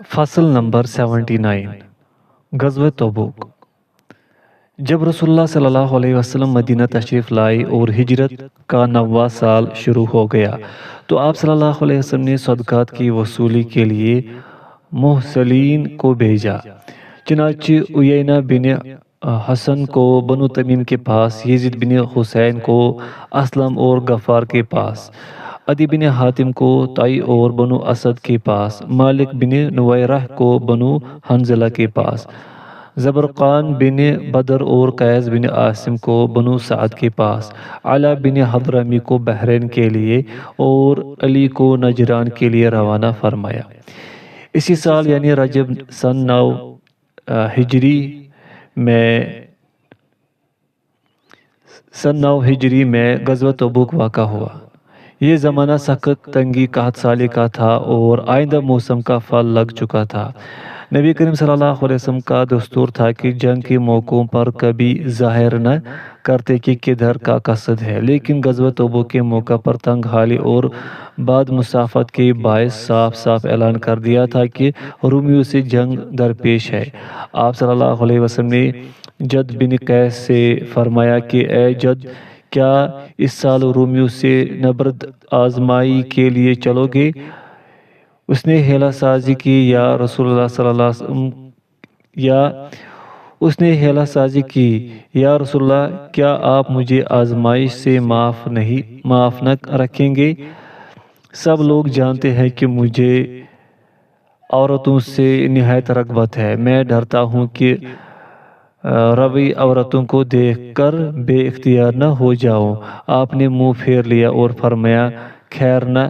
فصل نمبر 79 غزوہ تبوک۔ جب رسول اللہ صلی اللہ علیہ وسلم مدینہ تشریف لائے اور ہجرت کا 9واں سال شروع ہو گیا تو آپ صلی اللہ علیہ وسلم نے صدقات کی وصولی کے لیے محسلین کو بھیجا۔ چنانچہ عیینہ بن حسن کو بنو تمیم کے پاس، یزید بن حسین کو اسلم اور غفار کے پاس، عدی بن حاتم کو طائی اور بنو اسد کے پاس، مالک بن نویرہ کو بنو حنظلہ کے پاس، زبرقان بن بدر اور قیس بن عاصم کو بنو سعد کے پاس، علا بن حضرمی کو بحرین کے لیے اور علی کو نجران کے لیے روانہ فرمایا۔ اسی سال یعنی رجب سن 9 ہجری میں غزوہ تبوک واقع ہوا۔ یہ زمانہ سخت تنگی قحط سالی کا تھا اور آئندہ موسم کا پھل لگ چکا تھا۔ نبی کریم صلی اللہ علیہ وسلم کا دستور تھا کہ جنگ کے موقعوں پر کبھی ظاہر نہ کرتے کہ کدھر کا قصد ہے، لیکن غزوہ تبوک کے موقع پر تنگ حالی اور بد مسافت کے باعث صاف صاف اعلان کر دیا تھا کہ رومیوں سے جنگ درپیش ہے۔ آپ صلی اللہ علیہ وسلم نے جد بن قیس سے فرمایا کہ اے جد، کیا اس سال رومیوں سے نبرد آزمائی کے لیے چلو گے؟ اس نے ہیلہ سازی کی، یا رسول اللہ صلی اللہ علیہ وسلم یا رسول اللہ، کیا آپ مجھے آزمائش سے معاف نہ رکھیں گے؟ سب لوگ جانتے ہیں کہ مجھے عورتوں سے نہایت رغبت ہے، میں ڈرتا ہوں کہ روی عورتوں کو دیکھ کر بے اختیار نہ ہو جاؤں۔ آپ نے منہ پھیر لیا اور فرمایا خیر نہ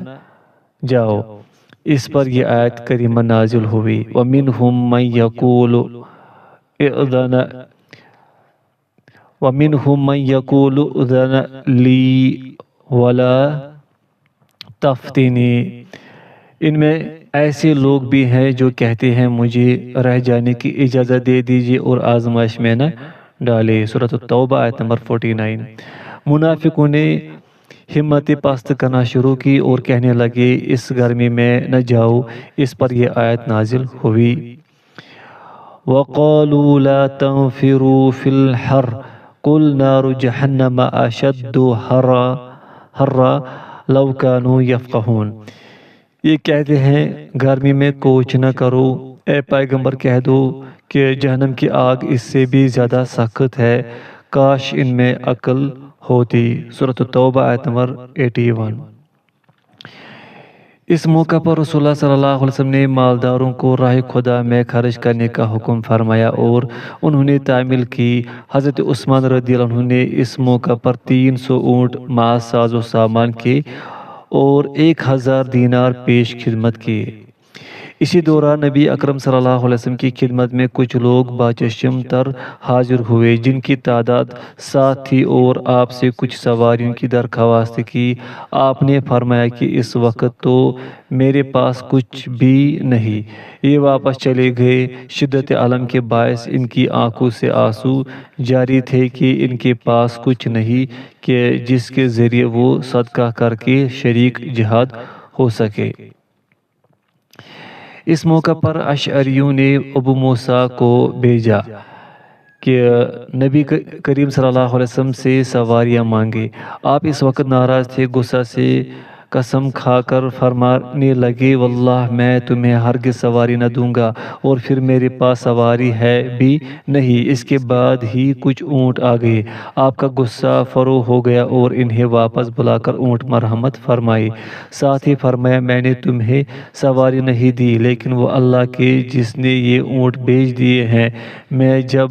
جاؤ۔ اس پر یہ آیت کریمہ نازل ہوئی، وَمِنْهُمْ مَنْ يَقُولُ اُذَنَ لِي وَلَا تَفْتِنِي۔ ان میں ایسے لوگ بھی ہیں جو کہتے ہیں مجھے رہ جانے کی اجازت دے دیجیے اور آزمائش میں نہ ڈالے۔ سورۃ التوبہ آیت نمبر 49۔ منافقوں نے ہمت پست کرنا شروع کی اور کہنے لگے اس گرمی میں نہ جاؤ۔ اس پر یہ آیت نازل ہوئی، وَقَالُوا لَا تَنْفِرُوا فِي الْحَرِّ قُلْ نَارُ جَهَنَّمَ أَشَدُّ حَرًّا لَوْ كَانُوا يَفْقَهُونَ۔ یہ کہتے ہیں گرمی میں کوچ نہ کرو، اے پیغمبر کہہ دو کہ جہنم کی آگ اس سے بھی زیادہ سخت ہے، کاش ان میں عقل ہوتی۔ سورۃ التوبہ آیت نمبر 81۔ اس موقع پر رسول اللہ صلی اللہ علیہ وسلم نے مالداروں کو راہ خدا میں خرچ کرنے کا حکم فرمایا اور انہوں نے تعمیل کی۔ حضرت عثمان رضی اللہ عنہ نے اس موقع پر 300 اونٹ مع ساز و سامان کے اور 1000 دینار پیش خدمت کیے۔ اسی دوران نبی اکرم صلی اللہ علیہ وسلم کی خدمت میں کچھ لوگ باچشم تر حاضر ہوئے جن کی تعداد 7 تھی اور آپ سے کچھ سواریوں کی درخواست کی۔ آپ نے فرمایا کہ اس وقت تو میرے پاس کچھ بھی نہیں۔ یہ واپس چلے گئے۔ شدت علم کے باعث ان کی آنکھوں سے آنسو جاری تھے کہ ان کے پاس کچھ نہیں کہ جس کے ذریعے وہ صدقہ کر کے شریک جہاد ہو سکے۔ اس موقع پر اشعریوں نے ابو موسیٰ کو بھیجا کہ نبی کریم صلی اللہ علیہ وسلم سے سواریاں مانگے۔ آپ اس وقت ناراض تھے، غصہ سے قسم کھا کر فرمانے لگے واللہ میں تمہیں ہرگز سواری نہ دوں گا، اور پھر میرے پاس سواری ہے بھی نہیں۔ اس کے بعد ہی کچھ اونٹ آ گئے۔ آپ کا غصہ فروغ ہو گیا اور انہیں واپس بلا کر اونٹ مرحمت فرمائی۔ ساتھ ہی فرمایا میں نے تمہیں سواری نہیں دی لیکن وہ اللہ کے جس نے یہ اونٹ بھیج دیے ہیں، میں جب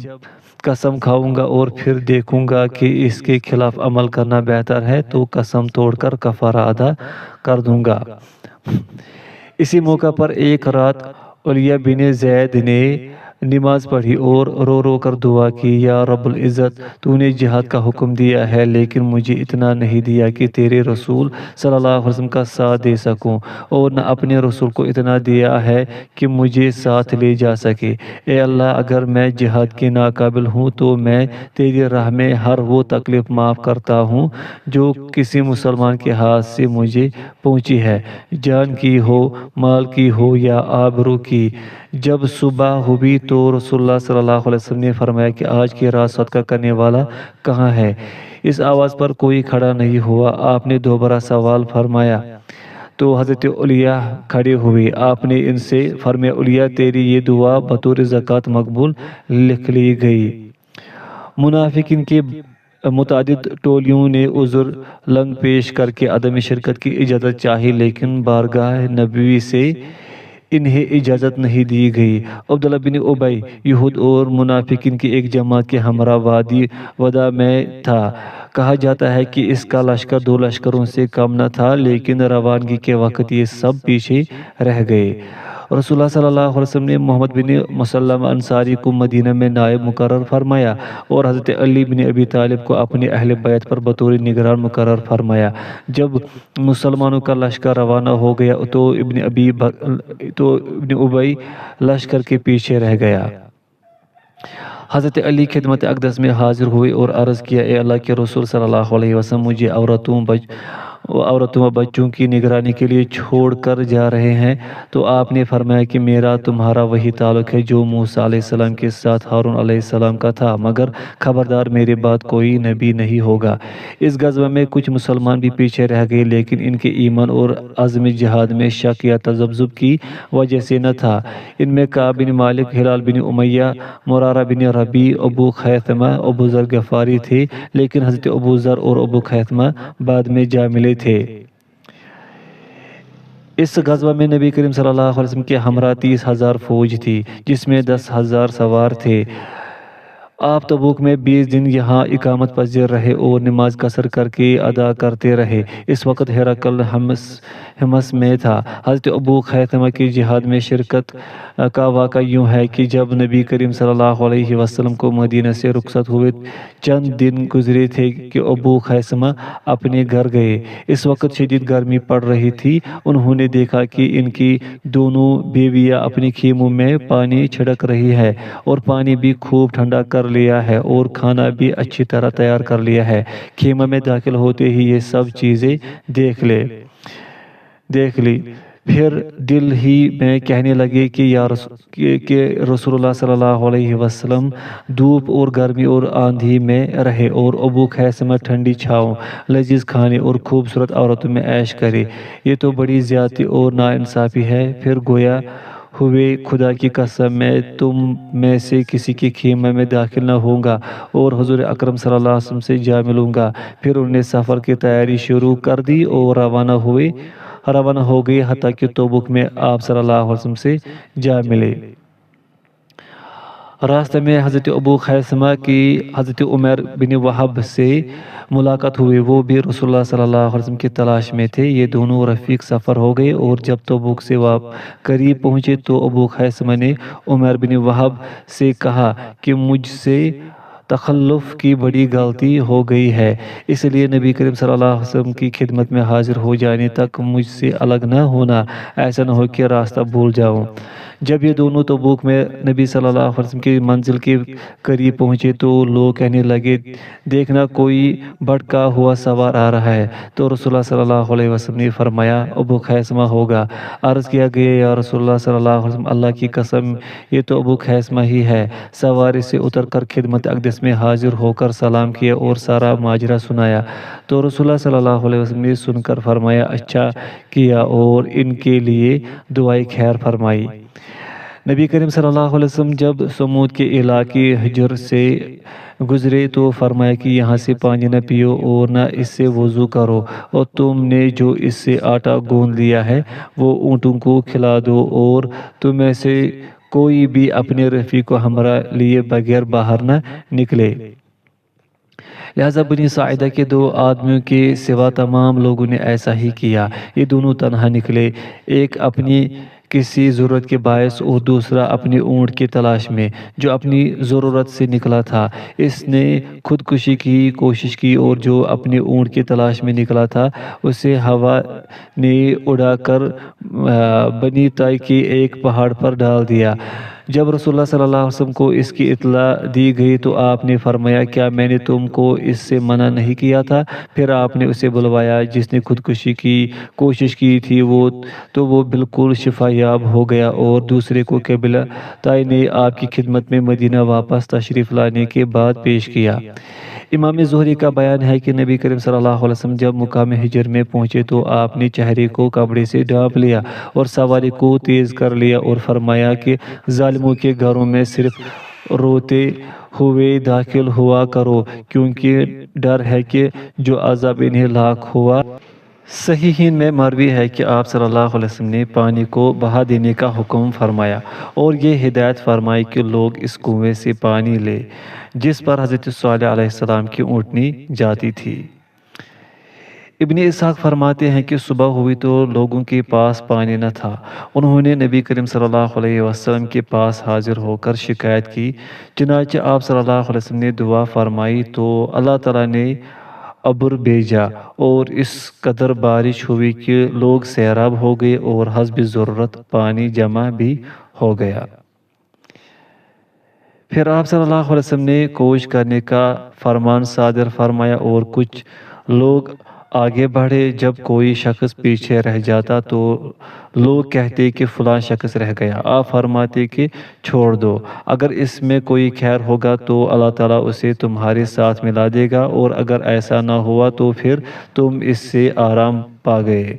قسم کھاؤں گا اور پھر دیکھوں گا کہ اس کے خلاف عمل کرنا بہتر ہے تو قسم توڑ کر کفارہ ادا کر دوں گا۔ اسی موقع پر ایک رات علیہ بن زید نے نماز پڑھی اور رو رو کر دعا کی، یا رب العزت، تو نے جہاد کا حکم دیا ہے لیکن مجھے اتنا نہیں دیا کہ تیرے رسول صلی اللہ علیہ وسلم کا ساتھ دے سکوں، اور نہ اپنے رسول کو اتنا دیا ہے کہ مجھے ساتھ لے جا سکے۔ اے اللہ، اگر میں جہاد کے ناقابل ہوں تو میں تیری راہ میں ہر وہ تکلیف معاف کرتا ہوں جو کسی مسلمان کے ہاتھ سے مجھے پہنچی ہے، جان کی ہو، مال کی ہو یا آبرو کی۔ جب صبح ہوئی تو رسول اللہ صلی اللہ علیہ وسلم نے فرمایا کہ آج کی رات صدقہ کرنے والا کہاں ہے؟ اس آواز پر کوئی کھڑا نہیں ہوا۔ آپ نے دوبارہ سوال فرمایا تو حضرت علیہ کھڑے ہوئے۔ آپ نے ان سے فرمایا، علیہ، تیری یہ دعا بطور زکوٰۃ مقبول لکھ لی گئی۔ منافقین کے متعدد ٹولیوں نے عذر لنگ پیش کر کے عدم شرکت کی اجازت چاہی، لیکن بارگاہ نبوی سے انہیں اجازت نہیں دی گئی۔ عبداللہ بن ابی یہود اور منافقین کی ایک جماعت کے ہمراہ وادی وداع میں تھا۔ کہا جاتا ہے کہ اس کا لشکر 2 لشکروں سے کم نہ تھا، لیکن روانگی کے وقت یہ سب پیچھے رہ گئے۔ رسول اللہ صلی اللہ علیہ وسلم نے محمد بن مسلمہ انصاری کو مدینہ میں نائب مقرر فرمایا اور حضرت علی بن ابی طالب کو اپنے اہل بیت پر بطور نگران مقرر فرمایا۔ جب مسلمانوں کا لشکر روانہ ہو گیا تو ابن ابی لشکر کے پیچھے رہ گیا۔ حضرت علی خدمت اقدس میں حاضر ہوئے اور عرض کیا، اے اللہ کے رسول صلی اللہ علیہ وسلم، مجھے عورتوں و بچوں کی نگرانی کے لیے چھوڑ کر جا رہے ہیں۔ تو آپ نے فرمایا کہ میرا تمہارا وہی تعلق ہے جو موسیٰ علیہ السلام کے ساتھ ہارون علیہ السلام کا تھا، مگر خبردار، میرے بعد کوئی نبی نہیں ہوگا۔ اس غزوہ میں کچھ مسلمان بھی پیچھے رہ گئے، لیکن ان کے ایمان اور عزم جہاد میں شک یا تذبذب کی وجہ سے نہ تھا۔ ان میں کعب بن مالک، ہلال بن امیہ، مرارہ بن ربیع، ابو خیثمہ، ابو ذر غفاری تھے، لیکن حضرت ابو ذر اور ابو خیثمہ بعد میں جا ملے تھے۔ اس غزوہ میں نبی کریم صلی اللہ علیہ وسلم کے ہمراہ 30,000 فوج تھی، جس میں 10,000 سوار تھے۔ آپ تبوک میں 20 دن یہاں اقامت پذیر رہے اور نماز قصر کر کے ادا کرتے رہے۔ اس وقت ہرقل حمص میں تھا۔ حضرت ابو خیثمہ کی جہاد میں شرکت کا واقعہ یوں ہے کہ جب نبی کریم صلی اللہ علیہ وسلم کو مدینہ سے رخصت ہوئے چند دن گزرے تھے کہ ابو خیثمہ اپنے گھر گئے۔ اس وقت شدید گرمی پڑ رہی تھی۔ انہوں نے دیکھا کہ ان کی دونوں بیویاں اپنے خیموں میں پانی چھڑک رہی ہیں اور پانی بھی خوب ٹھنڈا کر لیا ہے اور کھانا بھی اچھی طرح تیار کر لیا ہے۔ خیمہ میں داخل ہوتے ہی یہ سب چیزیں دیکھ لی۔ پھر دل ہی میں کہنے لگے کہ رسول اللہ صلی اللہ علیہ وسلم دھوپ اور گرمی اور آندھی میں رہے اور ابو خیثمہ ٹھنڈی چھاؤں، لذیذ کھانے اور خوبصورت عورتوں میں عیش کرے۔ یہ تو بڑی زیادتی اور ناانصافی ہے۔ پھر گویا ہوئے، خدا کی قسم، میں تم میں سے کسی کے خیمہ میں داخل نہ ہوں گا اور حضور اکرم صلی اللہ علیہ وسلم سے جا ملوں گا۔ پھر انہوں نے سفر کی تیاری شروع کر دی اور روانہ ہو گئے، حتیٰ کہ تبوک میں آپ صلی اللہ علیہ وسلم سے جا ملے۔ راستے میں حضرت ابو خیثمہ کی حضرت عمیر بن وہب سے ملاقات ہوئی۔ وہ بھی رسول اللہ صلی اللہ علیہ وسلم کی تلاش میں تھے۔ یہ دونوں رفیق سفر ہو گئے اور جب تبوک سے قریب پہنچے تو ابو خیثمہ نے عمیر بن وہب سے کہا کہ مجھ سے تخلف کی بڑی غلطی ہو گئی ہے، اس لیے نبی کریم صلی اللہ علیہ وسلم کی خدمت میں حاضر ہو جانے تک مجھ سے الگ نہ ہونا، ایسا نہ ہو کہ راستہ بھول جاؤں۔ جب یہ دونوں تبوک میں نبی صلی اللہ علیہ وسلم کی منزل کے قریب پہنچے تو لوگ کہنے لگے، دیکھنا، کوئی بھٹکا ہوا سوار آ رہا ہے۔ تو رسول اللہ صلی اللہ علیہ وسلم نے فرمایا، ابو خیثمہ ہوگا۔ عرض کیا گیا، یا رسول اللہ صلی اللہ علیہ وسلم، اللہ کی قسم، یہ تو ابو خیثمہ ہی ہے۔ سواری سے اتر کر خدمت اقدس میں حاضر ہو کر سلام کیا اور سارا ماجرا سنایا۔ تو رسول اللہ صلی اللہ علیہ وسلم نے سن کر فرمایا، اچھا کیا، اور ان کے لیے دعائے خیر فرمائی۔ نبی کریم صلی اللہ علیہ وسلم جب سمود کے علاقے حجر سے گزرے تو فرمایا کہ یہاں سے پانی نہ پیو اور نہ اس سے وضو کرو، اور تم نے جو اس سے آٹا گوندھ لیا ہے وہ اونٹوں کو کھلا دو، اور تم میں سے کوئی بھی اپنے رفیق کو ہمراہ لیے بغیر باہر نہ نکلے۔ لہٰذا بنی ساعدہ کے 2 آدمیوں کے سوا تمام لوگوں نے ایسا ہی کیا۔ یہ دونوں تنہا نکلے، ایک اپنی کسی ضرورت کے باعث اور دوسرا اپنی اونٹ کی تلاش میں جو اپنی ضرورت سے نکلا تھا۔ اس نے خودکشی کی کوشش کی اور جو اپنی اونٹ کی تلاش میں نکلا تھا اسے ہوا نے اڑا کر بنی طے کے ایک پہاڑ پر ڈال دیا۔ جب رسول اللہ صلی اللہ علیہ وسلم کو اس کی اطلاع دی گئی تو آپ نے فرمایا کیا میں نے تم کو اس سے منع نہیں کیا تھا؟ پھر آپ نے اسے بلوایا جس نے خودکشی کی کوشش کی تھی تو وہ بالکل شفا یاب ہو گیا اور دوسرے کو قبیلہ طے نے آپ کی خدمت میں مدینہ واپس تشریف لانے کے بعد پیش کیا۔ امام زہری کا بیان ہے کہ نبی کریم صلی اللہ علیہ وسلم جب مقام ہجر میں پہنچے تو آپ نے چہرے کو کپڑے سے ڈھانپ لیا اور سواری کو تیز کر لیا اور فرمایا کہ ظالموں کے گھروں میں صرف روتے ہوئے داخل ہوا کرو کیونکہ ڈر ہے کہ جو عذاب انہیں لاحق ہوا۔ صحیحین میں مروی ہے کہ آپ صلی اللہ علیہ وسلم نے پانی کو بہا دینے کا حکم فرمایا اور یہ ہدایت فرمائی کہ لوگ اس کنویں سے پانی لے جس پر حضرت صالح علیہ السلام کی اونٹنی جاتی تھی۔ ابن اسحاق فرماتے ہیں کہ صبح ہوئی تو لوگوں کے پاس پانی نہ تھا۔ انہوں نے نبی کریم صلی اللہ علیہ وسلم کے پاس حاضر ہو کر شکایت کی، چنانچہ آپ صلی اللہ علیہ وسلم نے دعا فرمائی تو اللہ تعالیٰ نے ابر بھیجا اور اس قدر بارش ہوئی کہ لوگ سیراب ہو گئے اور حسب ضرورت پانی جمع بھی ہو گیا۔ پھر آپ صلی اللہ علیہ وسلم نے کوشش کرنے کا فرمان صادر فرمایا اور کچھ لوگ آگے بڑھے۔ جب کوئی شخص پیچھے رہ جاتا تو لوگ کہتے کہ فلاں شخص رہ گیا۔ آپ فرماتے کہ چھوڑ دو، اگر اس میں کوئی خیر ہوگا تو اللہ تعالیٰ اسے تمہارے ساتھ ملا دے گا اور اگر ایسا نہ ہوا تو پھر تم اس سے آرام پا گئے۔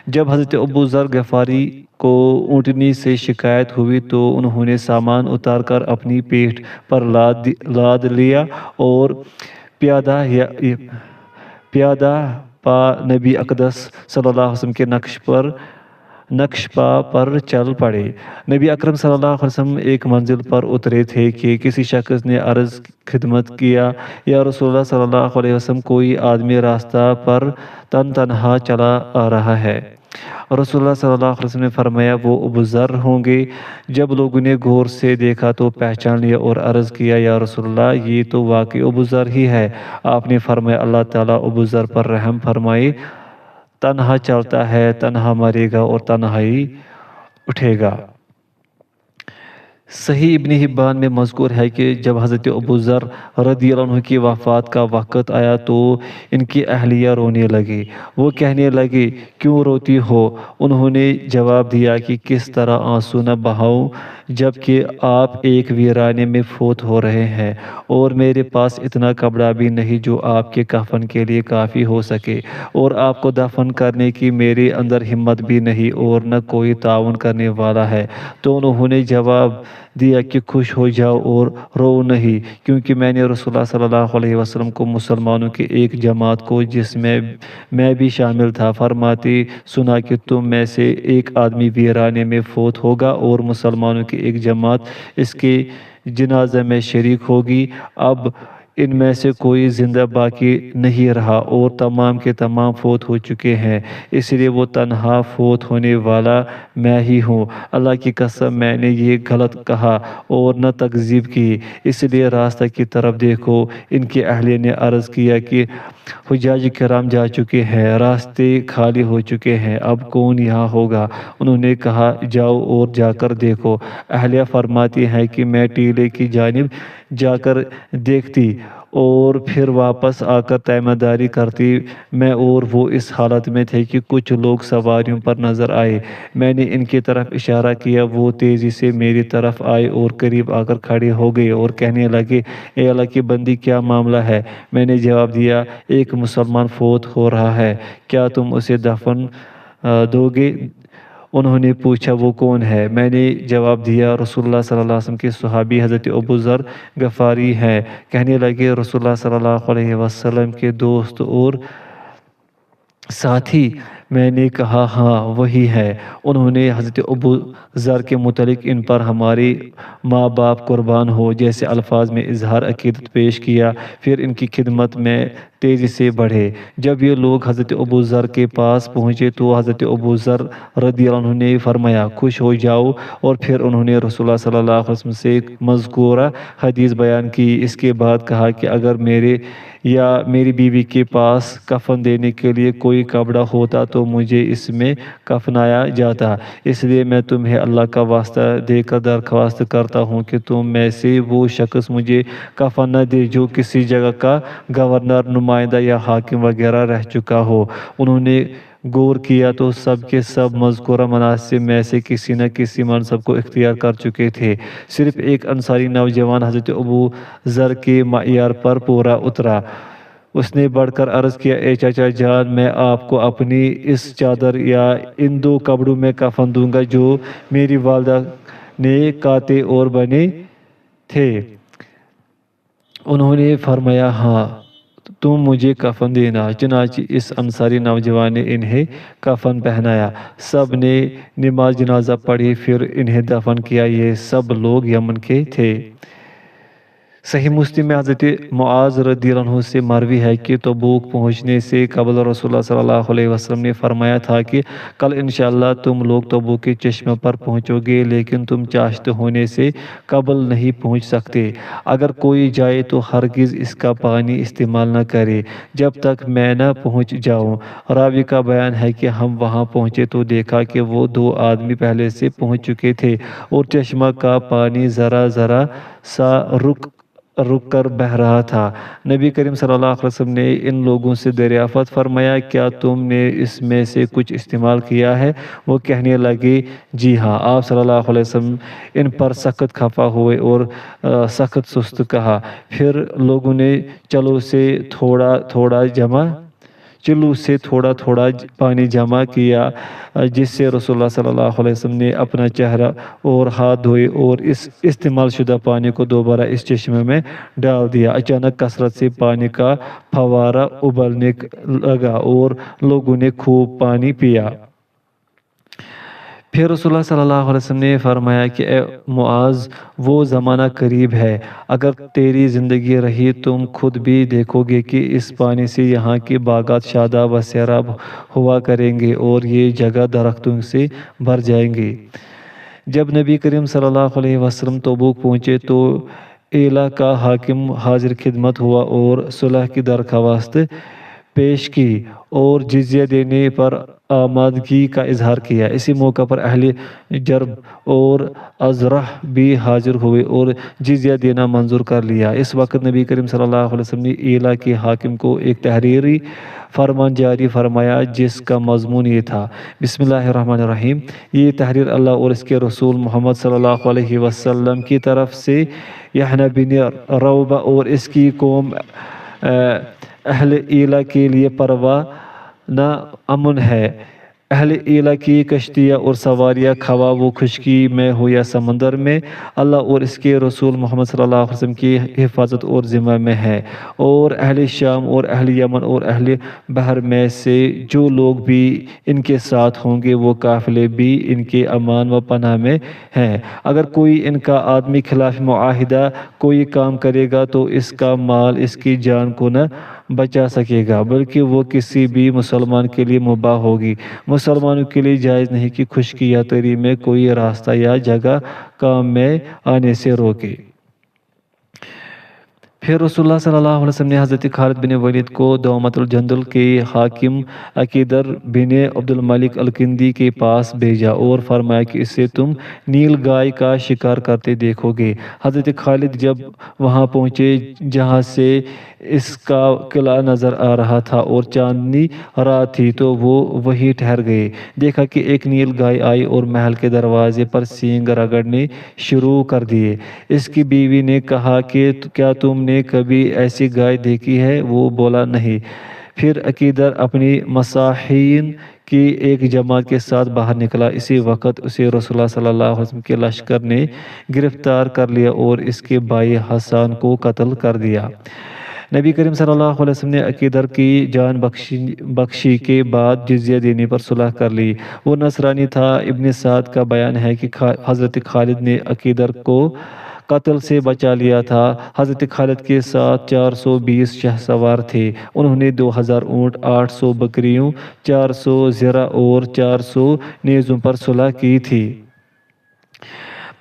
جب حضرت ابو ذر غفاری کو اونٹنی سے شکایت ہوئی تو انہوں نے سامان اتار کر اپنی پیٹھ پر لاد لیا اور پیادہ پا نبی اقدس صلی اللہ علیہ وسلم کے نقش پا پر چل پڑے۔ نبی اکرم صلی اللہ علیہ وسلم ایک منزل پر اترے تھے کہ کسی شخص نے عرض خدمت کیا، یا رسول اللہ صلی اللہ علیہ وسلم کوئی آدمی راستہ پر تنہا چلا آ رہا ہے۔ رسول اللہ صلی اللہ علیہ وسلم نے فرمایا وہ ابو ذر ہوں گے۔ جب لوگوں نے غور سے دیکھا تو پہچان لیا اور عرض کیا یا رسول اللہ یہ تو واقعی ابو ذر ہی ہے۔ آپ نے فرمایا اللہ تعالیٰ ابو ذر پر رحم فرمائے، تنہا چلتا ہے، تنہا مرے گا اور تنہا ہی اٹھے گا۔ صحیح ابن حبان میں مذکور ہے کہ جب حضرت ابو ذر رضی اللہ عنہ کی وفات کا وقت آیا تو ان کی اہلیہ رونے لگی۔ وہ کہنے لگے کیوں روتی ہو؟ انہوں نے جواب دیا کہ کس طرح آنسو نہ بہاؤں جبکہ آپ ایک ویرانے میں فوت ہو رہے ہیں اور میرے پاس اتنا کپڑا بھی نہیں جو آپ کے کفن کے لیے کافی ہو سکے اور آپ کو دفن کرنے کی میرے اندر ہمت بھی نہیں اور نہ کوئی تعاون کرنے والا ہے۔ تو انہوں نے جواب دیا کہ خوش ہو جاؤ اور رو نہیں، کیونکہ میں نے رسول اللہ صلی اللہ علیہ وسلم کو مسلمانوں کی ایک جماعت کو جس میں بھی شامل تھا فرماتے سنا کہ تم میں سے ایک آدمی ویرانے میں فوت ہوگا اور مسلمانوں کی ایک جماعت اس کے جنازے میں شریک ہوگی۔ اب ان میں سے کوئی زندہ باقی نہیں رہا اور تمام کے تمام فوت ہو چکے ہیں، اس لیے وہ تنہا فوت ہونے والا میں ہی ہوں۔ اللہ کی قسم میں نے یہ غلط کہا اور نہ تکذیب کی، اس لیے راستہ کی طرف دیکھو۔ ان کی اہلیہ نے عرض کیا کہ حجاج کرام جا چکے ہیں، راستے خالی ہو چکے ہیں، اب کون یہاں ہوگا؟ انہوں نے کہا جاؤ اور جا کر دیکھو۔ اہلیہ فرماتی ہیں کہ میں ٹیلے کی جانب جا کر دیکھتی اور پھر واپس آ کر تیمہ داری کرتی۔ میں اور وہ اس حالت میں تھے کہ کچھ لوگ سواریوں پر نظر آئے۔ میں نے ان کی طرف اشارہ کیا، وہ تیزی سے میری طرف آئے اور قریب آ کر کھڑے ہو گئے اور کہنے لگے اے اللہ کی بندی کیا معاملہ ہے؟ میں نے جواب دیا ایک مسلمان فوت ہو رہا ہے، کیا تم اسے دفن دو گے؟ انہوں نے پوچھا وہ کون ہے؟ میں نے جواب دیا رسول اللہ صلی اللہ علیہ وسلم کے صحابی حضرت ابو ذر غفاری ہیں۔ کہنے لگے رسول اللہ صلی اللہ علیہ وسلم کے دوست اور ساتھی میں نے کہا ہاں وہی ہے۔ انہوں نے حضرت ابو ذر کے متعلق ان پر ہمارے ماں باپ قربان ہو جیسے الفاظ میں اظہار عقیدت پیش کیا، پھر ان کی خدمت میں تیزی سے بڑھے۔ جب یہ لوگ حضرت ابو ذر کے پاس پہنچے تو حضرت ابو ذر رضی اللہ عنہ نے فرمایا خوش ہو جاؤ، اور پھر انہوں نے رسول اللہ صلی اللہ علیہ وسلم سے مذکورہ حدیث بیان کی۔ اس کے بعد کہا کہ اگر میرے یا میری بیوی کے پاس کفن دینے کے لیے کوئی کپڑا ہوتا تو مجھے اس میں کفنایا جاتا، اس لیے میں تمہیں اللہ کا واسطہ دے کر درخواست کرتا ہوں کہ تم میں سے وہ شخص مجھے کفن نہ دے جو کسی جگہ کا گورنر، نمائندہ یا حاکم وغیرہ رہ چکا ہو۔ انہوں نے غور کیا تو سب کے سب مذکورہ مناصب میں سے کسی نہ کسی منصب کو اختیار کر چکے تھے، صرف ایک انصاری نوجوان حضرت ابو ذر کے معیار پر پورا اترا۔ اس نے بڑھ کر عرض کیا اے چچا جان، میں آپ کو اپنی اس چادر یا ان 2 کپڑوں میں کفن دوں گا جو میری والدہ نے کاتے اور بنے تھے۔ انہوں نے فرمایا ہاں تم مجھے کفن دینا۔ چنانچہ اس انصاری نوجوان نے انہیں کفن پہنایا، سب نے نماز جنازہ پڑھی، پھر انہیں دفن کیا۔ یہ سب لوگ یمن کے تھے۔ صحیح مسلم میں حضرت معاذ رضی اللہ عنہ سے مروی ہے کہ تبوک پہنچنے سے قبل رسول اللہ صلی اللہ علیہ وسلم نے فرمایا تھا کہ کل انشاءاللہ تم لوگ تبوک کے چشمے پر پہنچو گے، لیکن تم چاشت ہونے سے قبل نہیں پہنچ سکتے۔ اگر کوئی جائے تو ہرگز اس کا پانی استعمال نہ کرے جب تک میں نہ پہنچ جاؤں۔ راوی کا بیان ہے کہ ہم وہاں پہنچے تو دیکھا کہ وہ 2 آدمی پہلے سے پہنچ چکے تھے اور چشمہ کا پانی ذرا ذرا سا رک کر بہہ رہا تھا۔ نبی کریم صلی اللہ علیہ وسلم نے ان لوگوں سے دریافت فرمایا کیا تم نے اس میں سے کچھ استعمال کیا ہے؟ وہ کہنے لگے جی ہاں۔ آپ صلی اللہ علیہ وسلم ان پر سخت خفا ہوئے اور سخت سست کہا۔ پھر لوگوں نے چلو سے تھوڑا تھوڑا پانی جمع کیا، جس سے رسول اللہ صلی اللہ علیہ وسلم نے اپنا چہرہ اور ہاتھ دھوئے اور اس استعمال شدہ پانی کو دوبارہ اس چشمے میں ڈال دیا۔ اچانک کثرت سے پانی کا فوارہ ابلنے لگا اور لوگوں نے خوب پانی پیا۔ پھر رسول اللہ صلی اللہ علیہ وسلم نے فرمایا کہ اے معاذ، وہ زمانہ قریب ہے، اگر تیری زندگی رہی تم خود بھی دیکھو گے کہ اس پانی سے یہاں کے باغات شاداب و سیراب ہوا کریں گے اور یہ جگہ درختوں سے بھر جائیں گی۔ جب نبی کریم صلی اللہ علیہ وسلم تبوک پہنچے تو ایلا کا حاکم حاضر خدمت ہوا اور صلح کی درخواست پیش کی اور جزیہ دینے پر آمادگی کا اظہار کیا۔ اسی موقع پر اہل جرب اور ازرح بھی حاضر ہوئے اور جزیہ دینا منظور کر لیا۔ اس وقت نبی کریم صلی اللہ علیہ وسلم نے ایلا کے حاکم کو ایک تحریری فرمان جاری فرمایا جس کا مضمون یہ تھا، بسم اللہ الرحمن الرحیم، یہ تحریر اللہ اور اس کے رسول محمد صلی اللہ علیہ وسلم کی طرف سے یحییٰ بن روبہ اور اس کی قوم اہل ایلا کے لیے پرواہ نہ امن ہے۔ اہل ایلا کی کشتیاں اور سواریاں خواہ وہ خشکی میں ہو یا سمندر میں، اللہ اور اس کے رسول محمد صلی اللہ علیہ وسلم کی حفاظت اور ذمہ میں ہے، اور اہل شام اور اہل یمن اور اہل بحر میں سے جو لوگ بھی ان کے ساتھ ہوں گے وہ قافلے بھی ان کے امان و پناہ میں ہیں۔ اگر کوئی ان کا آدمی خلاف معاہدہ کوئی کام کرے گا تو اس کا مال اس کی جان کو نہ بچا سکے گا، بلکہ وہ کسی بھی مسلمان کے لیے مباح ہوگی۔ مسلمانوں کے لیے جائز نہیں کہ خشکی یا تری میں کوئی راستہ یا جگہ کام میں آنے سے روکے۔ پھر رسول اللہ صلی اللہ علیہ وسلم نے حضرت خالد بن ولید کو دومت الجندل کے حاکم عقیدر بن عبد الملک الکندی کے پاس بھیجا اور فرمایا کہ اسے تم نیل گائے کا شکار کرتے دیکھو گے۔ حضرت خالد جب وہاں پہنچے جہاں سے اس کا قلعہ نظر آ رہا تھا اور چاندنی رات تھی تو وہ وہیں ٹھہر گئے۔ دیکھا کہ ایک نیل گائے آئی اور محل کے دروازے پر سینگ رگڑنے شروع کر دیے۔ اس کی بیوی نے کہا کہ کیا تم نے کبھی ایسی گائے دیکھی ہے؟ وہ بولا نہیں۔ پھر عقیدر اپنی مساحین کی ایک جماعت کے ساتھ باہر نکلا۔ اسی وقت اسے رسول اللہ صلی اللہ علیہ وسلم کے لشکر نے گرفتار کر لیا اور اس کے بھائی حسان کو قتل کر دیا۔ نبی کریم صلی اللہ علیہ وسلم نے عقیدر کی جان بخشی کے بعد جزیہ دینے پر صلح کر لی۔ وہ نصرانی تھا۔ ابن سعد کا بیان ہے کہ حضرت خالد نے عقیدر کو قتل سے بچا لیا تھا۔ حضرت خالد کے ساتھ 420 شہ سوار تھے۔ انہوں نے 2000 اونٹ، 800 بکریوں، 400 زرہ اور 400 نیزوں پر صلح کی تھی۔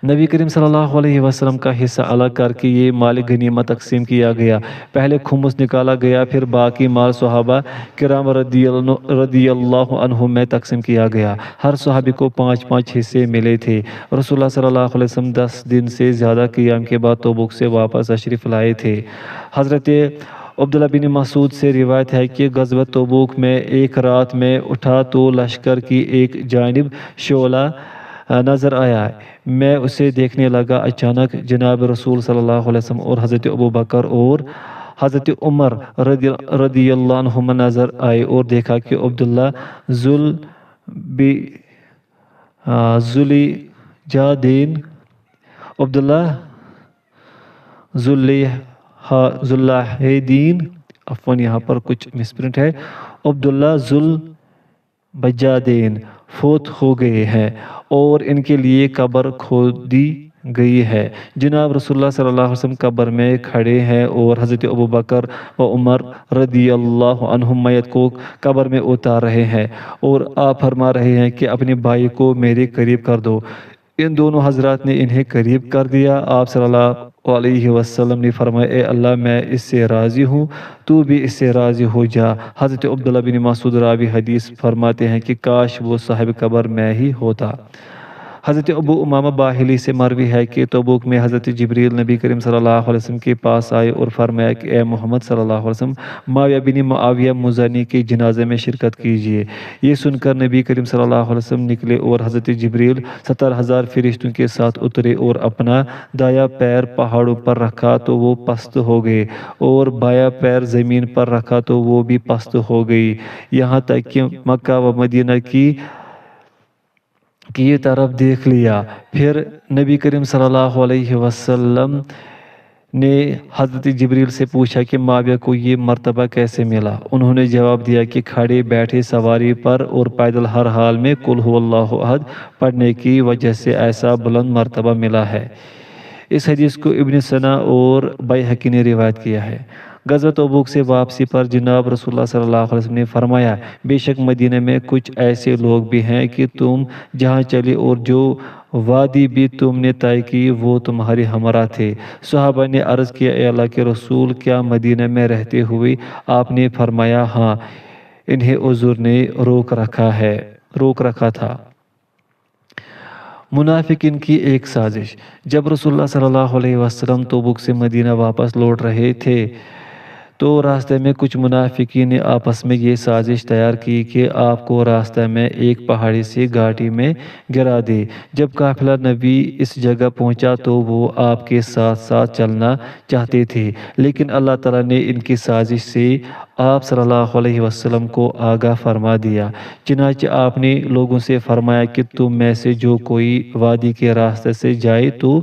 نبی کریم صلی اللہ علیہ وسلم کا حصہ الگ کر کے یہ مال غنیمت تقسیم کیا گیا۔ پہلے خمس نکالا گیا، پھر باقی مال صحابہ کرام رضی اللہ عنہم میں تقسیم کیا گیا۔ ہر صحابی کو 5 حصے ملے تھے۔ رسول اللہ صلی اللہ علیہ وسلم 10 دن سے زیادہ قیام کے بعد تبوک سے واپس تشریف لائے تھے۔ حضرت عبداللہ بن مسعود سے روایت ہے کہ غزوہ تبوک میں ایک رات میں اٹھا تو لشکر کی ایک جانب شعلہ نظر آیا۔ میں اسے دیکھنے لگا، اچانک جناب رسول صلی اللہ علیہ وسلم اور حضرت ابوبکر اور حضرت عمر رضی اللہ عنہم نظر آئے اور دیکھا کہ عبداللہ ذوالحیدین یہاں پر کچھ مسپرنٹ ہے، عبداللہ ذوالبجادین فوت ہو گئے ہیں اور ان کے لیے قبر کھودی گئی ہے۔ جناب رسول اللہ صلی اللہ علیہ وسلم قبر میں کھڑے ہیں اور حضرت ابوبکر و عمر رضی اللہ عنہم میت کو قبر میں اتار رہے ہیں اور آپ فرما رہے ہیں کہ اپنے بھائی کو میرے قریب کر دو۔ ان دونوں حضرات نے انہیں قریب کر دیا۔ آپ صلی اللہ علیہ وسلم نے فرمایا، اے اللہ میں اس سے راضی ہوں، تو بھی اس سے راضی ہو جا۔ حضرت عبداللہ بن مسعود راوی حدیث فرماتے ہیں کہ کاش وہ صاحب قبر میں ہی ہوتا۔ حضرت ابو امامہ باہلی سے مروی ہے کہ تبوک میں حضرت جبریل نبی کریم صلی اللہ علیہ وسلم کے پاس آئے اور فرمایا کہ اے محمد صلی اللہ علیہ وسلم، معاویہ بن معاویہ مزنی کے جنازے میں شرکت کیجیے۔ یہ سن کر نبی کریم صلی اللہ علیہ وسلم نکلے اور حضرت جبریل 70,000 فرشتوں کے ساتھ اترے اور اپنا دایاں پیر پہاڑوں پر رکھا تو وہ پست ہو گئے اور بایاں پیر زمین پر رکھا تو وہ بھی پست ہو گئی، یہاں تک کہ مکہ و مدینہ کی طرف دیکھ لیا۔ پھر نبی کریم صلی اللہ علیہ وسلم نے حضرت جبریل سے پوچھا کہ معاویہ کو یہ مرتبہ کیسے ملا؟ انہوں نے جواب دیا کہ کھڑے بیٹھے سواری پر اور پیدل ہر حال میں قل هو اللہ احد پڑھنے کی وجہ سے ایسا بلند مرتبہ ملا ہے۔ اس حدیث کو ابن سنہ اور بیہقی نے روایت کیا ہے۔ غزوہ تبوک سے واپسی پر جناب رسول اللہ صلی اللہ علیہ وسلم نے فرمایا، بے شک مدینہ میں کچھ ایسے لوگ بھی ہیں کہ تم جہاں چلے اور جو وادی بھی تم نے طے کی وہ تمہارے ہمراہ تھے۔ صحابہ نے عرض کیا، اے اللہ کے رسول، کیا مدینہ میں رہتے ہوئے؟ آپ نے فرمایا، ہاں، انہیں عذر نے روک رکھا تھا۔ منافقین کی ایک سازش۔ جب رسول اللہ صلی اللہ علیہ وسلم تبوک سے مدینہ واپس لوٹ رہے تھے تو راستے میں کچھ منافقین نے آپس میں یہ سازش تیار کی کہ آپ کو راستہ میں ایک پہاڑی سی گھاٹی میں گرا دے۔ جب قافلہ نبی اس جگہ پہنچا تو وہ آپ کے ساتھ ساتھ چلنا چاہتے تھے، لیکن اللہ تعالیٰ نے ان کی سازش سے آپ صلی اللہ علیہ وسلم کو آگاہ فرما دیا۔ چنانچہ آپ نے لوگوں سے فرمایا کہ تم میں سے جو کوئی وادی کے راستے سے جائے تو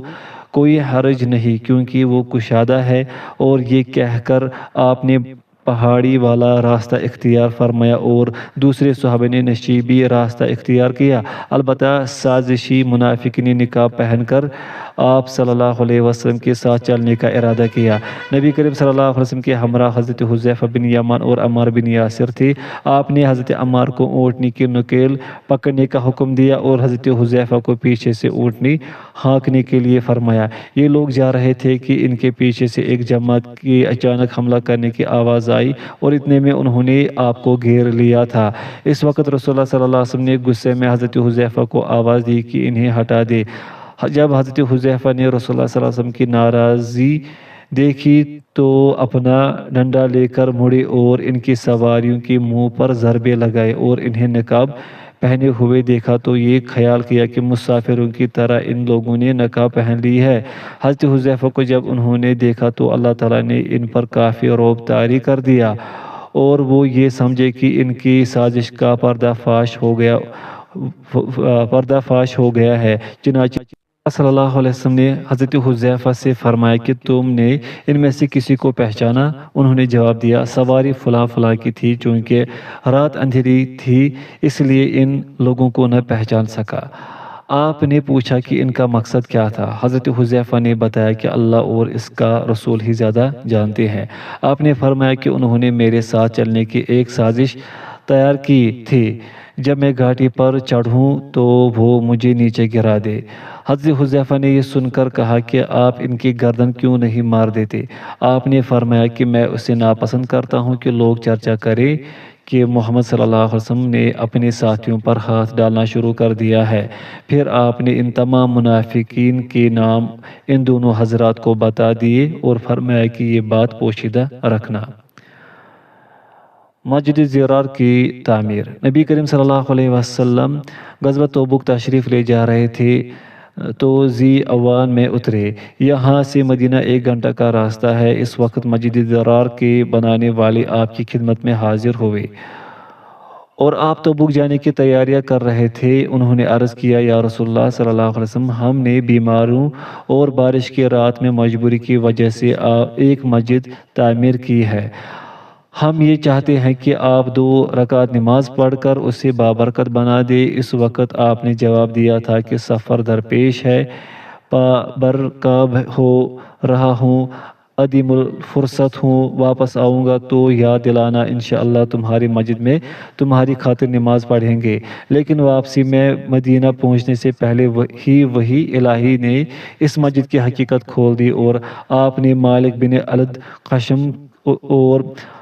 کوئی حرج نہیں، کیونکہ وہ کشادہ ہے، اور یہ کہہ کر آپ نے پہاڑی والا راستہ اختیار فرمایا اور دوسرے صحابہ نے نشیبی راستہ اختیار کیا۔ البتہ سازشی منافقین نے نقاب پہن کر آپ صلی اللہ علیہ وسلم کے ساتھ چلنے کا ارادہ کیا۔ نبی کریم صلی اللہ علیہ وسلم کے ہمراہ حضرت حذیفہ بن یمان اور عمار بن یاسر تھے۔ آپ نے حضرت عمار کو اونٹنی کی نکیل پکڑنے کا حکم دیا اور حضرت حذیفہ کو پیچھے سے اونٹنی ہانکنے کے لیے فرمایا۔ یہ لوگ جا رہے تھے کہ ان کے پیچھے سے ایک جماعت کی اچانک حملہ کرنے کی آواز آئی اور اتنے میں انہوں نے آپ کو گھیر لیا تھا۔ اس وقت رسول اللہ صلی اللہ علیہ وسلم نے غصے میں حضرت حذیفہ کو آواز دی کہ انہیں ہٹا دے۔ جب حضرت حذیفہ نے رسول اللہ صلی اللہ علیہ وسلم کی ناراضی دیکھی تو اپنا ڈنڈا لے کر مڑے اور ان کی سواریوں کے منہ پر ضربے لگائے اور انہیں نقاب پہنے ہوئے دیکھا تو یہ خیال کیا کہ مسافروں کی طرح ان لوگوں نے نقاب پہن لی ہے۔ حضرت حذیفہ کو جب انہوں نے دیکھا تو اللہ تعالیٰ نے ان پر کافی رعب طاری کر دیا اور وہ یہ سمجھے کہ ان کی سازش کا پردہ فاش ہو گیا ہے۔ چنانچہ صلی اللہ علیہ وسلم نے حضرت حذیفہ سے فرمایا کہ تم نے ان میں سے کسی کو پہچانا؟ انہوں نے جواب دیا، سواری فلاں فلاں کی تھی، چونکہ رات اندھیری تھی اس لیے ان لوگوں کو نہ پہچان سکا۔ آپ نے پوچھا کہ ان کا مقصد کیا تھا؟ حضرت حذیفہ نے بتایا کہ اللہ اور اس کا رسول ہی زیادہ جانتے ہیں۔ آپ نے فرمایا کہ انہوں نے میرے ساتھ چلنے کی ایک سازش تیار کی تھی، جب میں گھاٹی پر چڑھوں تو وہ مجھے نیچے گرا دے۔ حضرت حذیفہ نے یہ سن کر کہا کہ آپ ان کی گردن کیوں نہیں مار دیتے؟ آپ نے فرمایا کہ میں اسے ناپسند کرتا ہوں کہ لوگ چرچا کریں کہ محمد صلی اللہ علیہ وسلم نے اپنے ساتھیوں پر ہاتھ ڈالنا شروع کر دیا ہے۔ پھر آپ نے ان تمام منافقین کے نام ان دونوں حضرات کو بتا دیے اور فرمایا کہ یہ بات پوشیدہ رکھنا۔ مسجد زرار کی تعمیر۔ نبی کریم صلی اللہ علیہ وسلم غزوہ تبوک تشریف لے جا رہے تھے تو ذی اوان میں اترے۔ یہاں سے مدینہ 1 گھنٹہ کا راستہ ہے۔ اس وقت مسجد زرار کے بنانے والے آپ کی خدمت میں حاضر ہوئے اور آپ تبوک جانے کی تیاریاں کر رہے تھے۔ انہوں نے عرض کیا، یا رسول اللہ صلی اللہ علیہ وسلم، ہم نے بیماروں اور بارش کی رات میں مجبوری کی وجہ سے ایک مسجد تعمیر کی ہے۔ ہم یہ چاہتے ہیں کہ آپ 2 رکعت نماز پڑھ کر اسے بابرکت بنا دے۔ اس وقت آپ نے جواب دیا تھا کہ سفر درپیش ہے، پابرکاب ہو رہا ہوں، عدیم الفرصت ہوں، واپس آؤں گا تو یاد دلانا، انشاءاللہ تمہاری مسجد میں تمہاری خاطر نماز پڑھیں گے۔ لیکن واپسی میں مدینہ پہنچنے سے پہلے وحی الہی نے اس مسجد کی حقیقت کھول دی اور آپ نے مالک بن الد قشم اور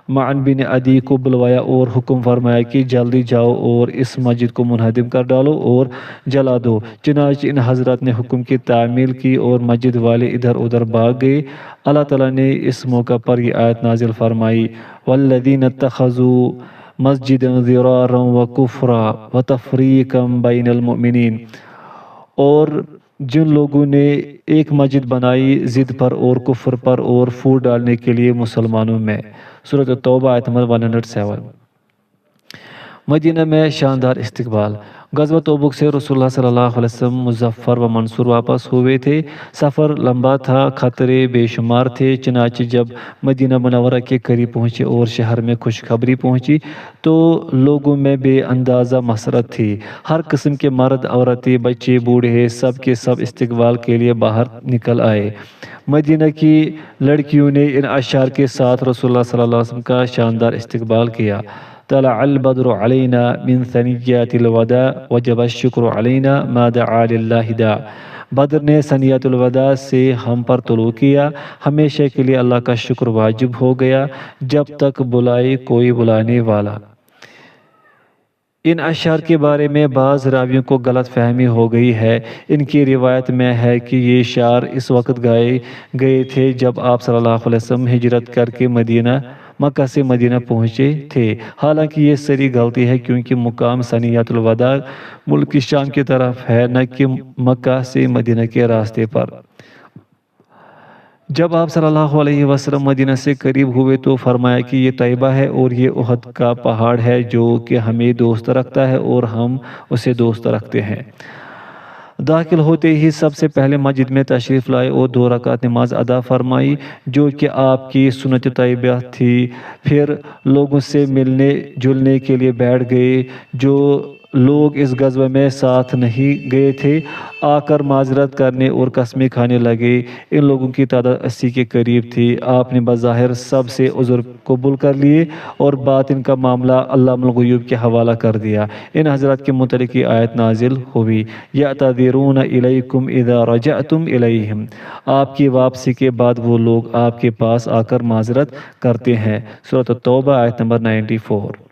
معن بن عدی کو بلوایا اور حکم فرمایا کہ جلدی جاؤ اور اس مسجد کو منہدم کر ڈالو اور جلا دو۔ چنانچہ ان حضرات نے حکم کی تعمیل کی اور مسجد والے ادھر ادھر بھاگ گئے۔ اللہ تعالیٰ نے اس موقع پر یہ آیت نازل فرمائی، وَالَّذِينَ اتَّخَذُوا مَسْجِدًا ضِرَارًا وَكُفْرًا وَتَفْرِيقًا بَيْنَ الْمُؤْمِنِينَ، اور جن لوگوں نے ایک مسجد بنائی ضد پر اور کفر پر اور پھوٹ ڈالنے کے لیے مسلمانوں میں۔ سورۃ التوبہ آیت نمبر 107۔ مدینہ میں شاندار استقبال۔ غزوہ تبوک سے رسول اللہ صلی اللہ علیہ وسلم مظفر و منصور واپس ہوئے تھے۔ سفر لمبا تھا، خطرے بے شمار تھے، چنانچہ جب مدینہ منورہ کے قریب پہنچے اور شہر میں خوشخبری پہنچی تو لوگوں میں بے اندازہ مسرت تھی۔ ہر قسم کے مرد، عورتیں، بچے، بوڑھے، سب کے سب استقبال کے لیے باہر نکل آئے۔ مدینہ کی لڑکیوں نے ان اشعار کے ساتھ رسول اللہ صلی اللہ علیہ وسلم کا شاندار استقبال کیا، طلع البدر علینا من ثنیات الوداع وجب الشکر علینا ما دعا للہ داع۔ بدر نے ثنیات الوداع سے ہم پر طلوع کیا، ہمیشہ کے لیے اللہ کا شکر واجب ہو گیا جب تک بلائے کوئی بلانے والا۔ ان اشعار کے بارے میں بعض راویوں کو غلط فہمی ہو گئی ہے۔ ان کی روایت میں ہے کہ یہ شعر اس وقت گائے گئے تھے جب آپ صلی اللہ علیہ وسلم ہجرت کر کے مکہ سے مدینہ پہنچے تھے۔ حالانکہ یہ سری غلطی ہے، کیونکہ مقام ثنیات الوداع ملک شام کی طرف ہے، نہ کہ مکہ سے مدینہ کے راستے پر۔ جب آپ صلی اللہ علیہ وسلم مدینہ سے قریب ہوئے تو فرمایا کہ یہ طیبہ ہے اور یہ احد کا پہاڑ ہے جو کہ ہمیں دوست رکھتا ہے اور ہم اسے دوست رکھتے ہیں۔ داخل ہوتے ہی سب سے پہلے مسجد میں تشریف لائے اور 2 رکعت نماز ادا فرمائی جو کہ آپ کی سنت طیبہ تھی۔ پھر لوگوں سے ملنے جلنے کے لیے بیٹھ گئے۔ جو لوگ اس غزوہ میں ساتھ نہیں گئے تھے آ کر معذرت کرنے اور قسمیں کھانے لگے۔ ان لوگوں کی تعداد 80 کے قریب تھی۔ آپ نے بظاہر سب سے عذر قبول کر لیے اور باطن کا معاملہ علام الغیوب کے حوالہ کر دیا۔ ان حضرات کے متعلق یہ آیت نازل ہوئی، یعتذرون الیکم اذا رجعتم الیہم۔ آپ کی واپسی کے بعد وہ لوگ آپ کے پاس آ کر معذرت کرتے ہیں۔ سورۃ التوبہ آیت نمبر 94۔